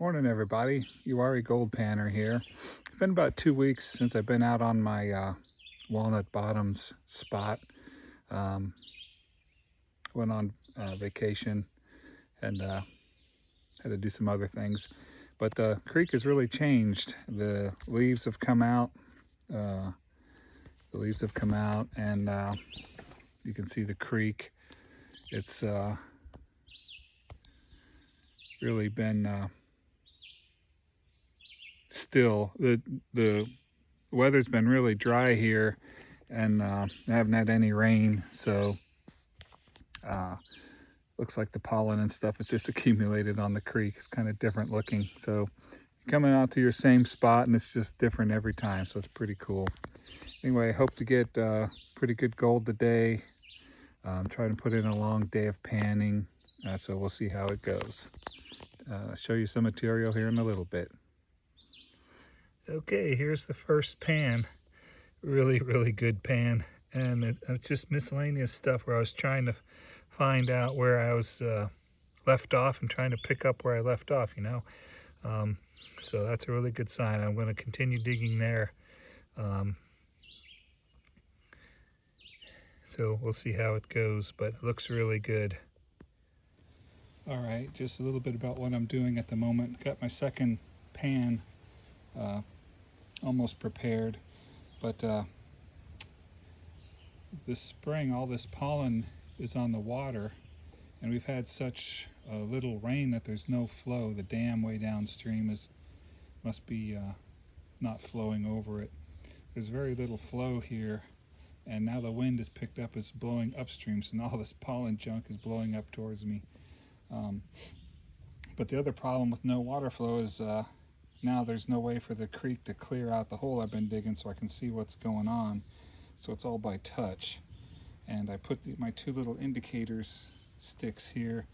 Morning, everybody. Uari Gold Panner here. It's been about 2 weeks since I've been out on my Walnut Bottoms spot. Went on vacation and had to do some other things. But the creek has really changed. The leaves have come out. And you can see the creek. It's really been still. The weather's been really dry here, and I haven't had any rain, so looks like the pollen and stuff is just accumulated on the creek. It's kind of different looking. So you're coming out to your same spot, and it's just different every time, so it's pretty cool. Anyway, I hope to get pretty good gold today. I'm trying to put in a long day of panning, so we'll see how it goes. Show you some material here in a little bit. Okay, here's the first pan. Really good pan, and it's just miscellaneous stuff where I was trying to find out where I was left off and trying to pick up where I left off, you know. So that's a really good sign. I'm going to continue digging there. So we'll see how it goes, but it looks really good. All right, just a little bit about what I'm doing at the moment. Got my second pan almost prepared, but this spring all this pollen is on the water, and we've had such little rain that there's no flow. The dam way downstream must be not flowing over it. There's very little flow here, and now the wind is picked up, it's blowing upstream, so all this pollen junk is blowing up towards me. But the other problem with no water flow is now there's no way for the creek to clear out the hole I've been digging so I can see what's going on. So it's all by touch. And I put my two little indicators sticks here,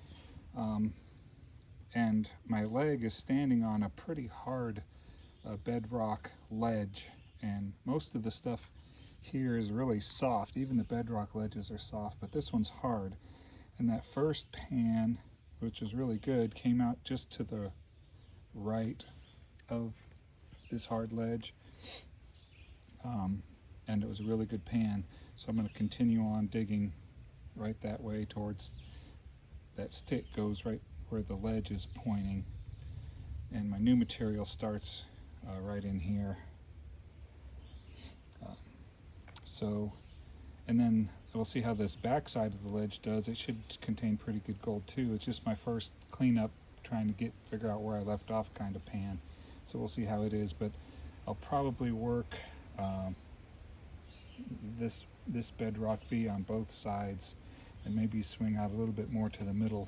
and my leg is standing on a pretty hard bedrock ledge, and most of the stuff here is really soft. Even the bedrock ledges are soft, but this one's hard. And that first pan, which was really good, came out just to the right of this hard ledge, and it was a really good pan. So I'm going to continue on digging right that way towards that stick goes right where the ledge is pointing, and my new material starts right in here. And then we'll see how this back side of the ledge does. It should contain pretty good gold too. It's just my first cleanup, trying to figure out where I left off kind of pan. So we'll see how it is, but I'll probably work this bedrock V on both sides, and maybe swing out a little bit more to the middle,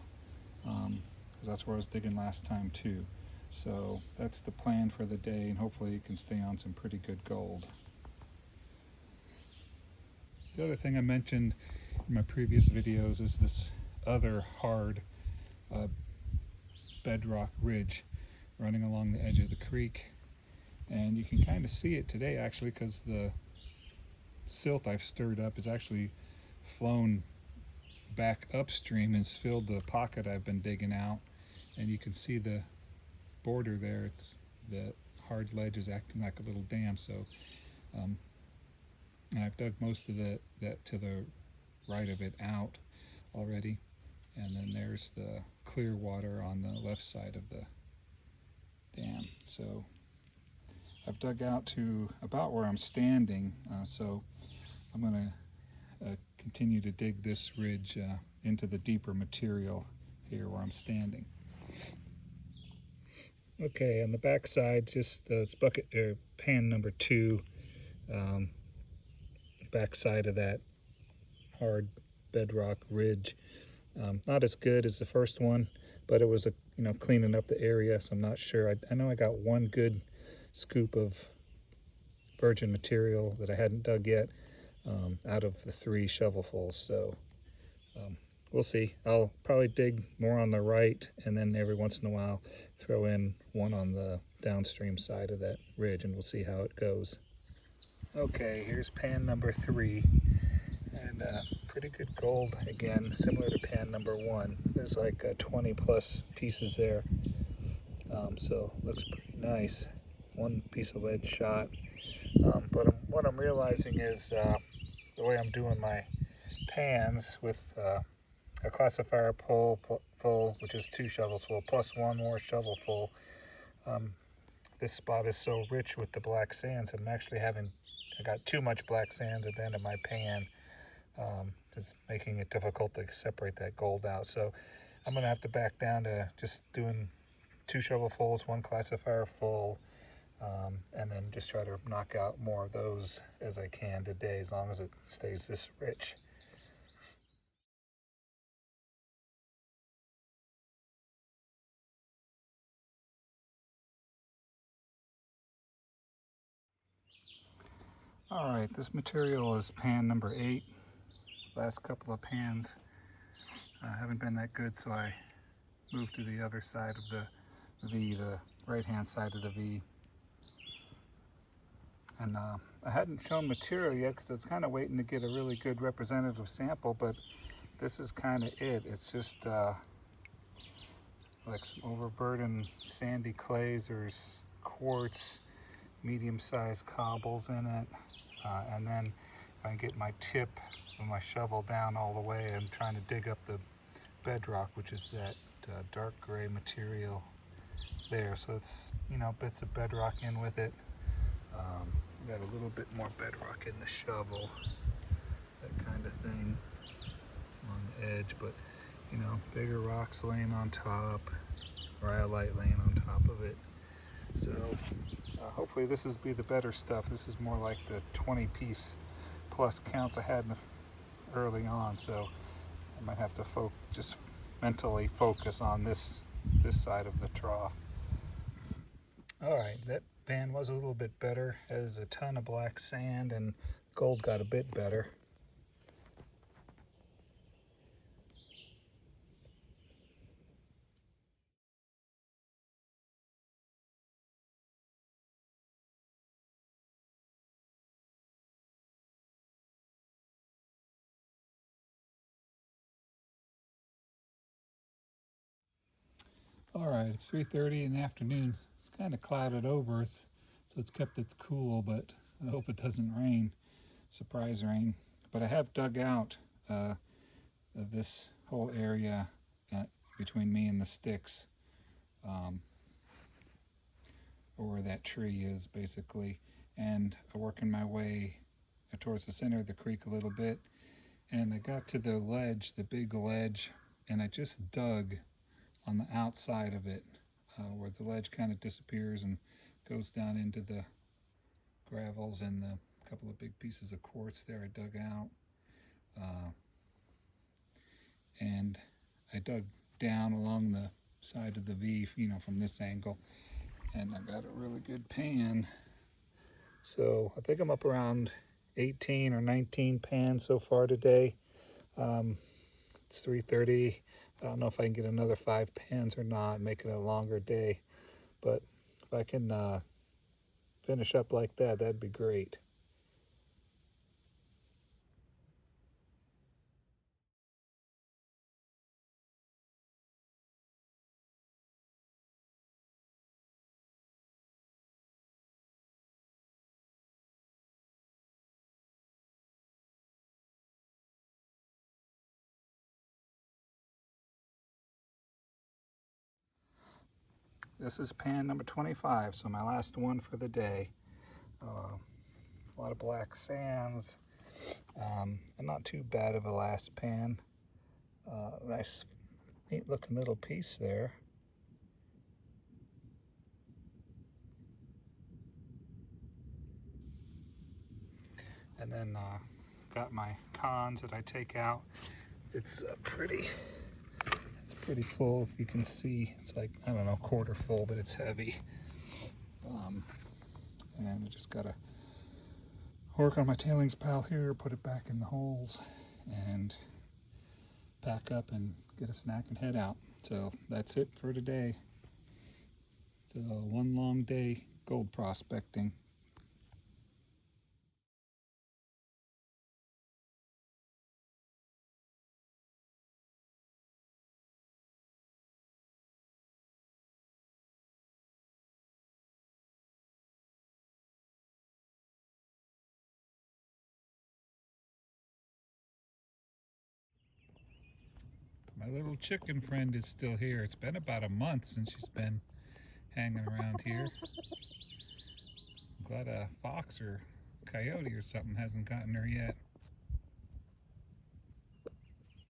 because that's where I was digging last time too. So that's the plan for the day, and hopefully you can stay on some pretty good gold. The other thing I mentioned in my previous videos is this other hard bedrock ridge running along the edge of the creek, and you can kind of see it today actually, because the silt I've stirred up is actually flown back upstream and filled the pocket I've been digging out, and you can see the border there. It's the hard ledge is acting like a little dam. So and I've dug most of that to the right of it out already, and then there's the clear water on the left side of the dam. So I've dug out to about where I'm standing, so I'm going to continue to dig this ridge into the deeper material here where I'm standing. Okay, on the back side, just it's bucket or pan number 2, back side of that hard bedrock ridge. Not as good as the first one, but it was cleaning up the area, so I'm not sure. I know I got one good scoop of virgin material that I hadn't dug yet out of the 3 shovelfuls, so we'll see. I'll probably dig more on the right, and then every once in a while throw in one on the downstream side of that ridge, and we'll see how it goes. Okay, here's pan number 3, and pretty good gold again, similar to pan number 1. There's like 20 plus pieces there. So looks pretty nice. One piece of lead shot. But what I'm realizing is the way I'm doing my pans with a classifier full, which is 2 shovels full, plus 1 more shovel full. This spot is so rich with the black sands. I got too much black sands at the end of my pan. It's making it difficult to separate that gold out. So I'm gonna have to back down to just doing 2 shovelfuls, 1 classifier full, and then just try to knock out more of those as I can today, as long as it stays this rich. All right, this material is pan number 8. Last couple of pans haven't been that good, so I moved to the other side of the V, the right-hand side of the V. And I hadn't shown material yet because I was kind of waiting to get a really good representative sample, but this is kind of it. It's just like some overburdened sandy clays. There's quartz, medium-sized cobbles in it. And then if I get my tip of my shovel down all the way, I'm trying to dig up the bedrock, which is that dark gray material there. So it's, bits of bedrock in with it. Got a little bit more bedrock in the shovel, that kind of thing on the edge, but bigger rocks laying on top, rhyolite laying on top of it. So hopefully this is be the better stuff. This is more like the 20-piece plus counts I had early on, so I might have to just mentally focus on this side of the trough. All right, that pan was a little bit better. Has a ton of black sand, and gold got a bit better. All right, it's 3:30 in the afternoon. It's kind of clouded over, so it's kept its cool, but I hope it doesn't rain. Surprise rain. But I have dug out this whole area between me and the sticks, or where that tree is, basically. And I'm working my way towards the center of the creek a little bit. And I got to the ledge, the big ledge, and I just dug on the outside of it, where the ledge kind of disappears and goes down into the gravels, and the couple of big pieces of quartz there I dug out. And I dug down along the side of the V, from this angle, and I got a really good pan. So I think I'm up around 18 or 19 pans so far today. It's 3:30. I don't know if I can get another 5 pans or not, make it a longer day. But if I can finish up like that, that'd be great. This is pan number 25, so my last one for the day. A lot of black sands, and not too bad of a last pan. Nice, neat looking little piece there. And then got my cons that I take out. It's pretty full, if you can see. It's like, I don't know, quarter full, but it's heavy. And I just gotta work on my tailings pile here, put it back in the holes, and pack up and get a snack and head out. So that's it for today. It's one long day gold prospecting. My little chicken friend is still here. It's been about a month since she's been hanging around here. I'm glad a fox or coyote or something hasn't gotten her yet.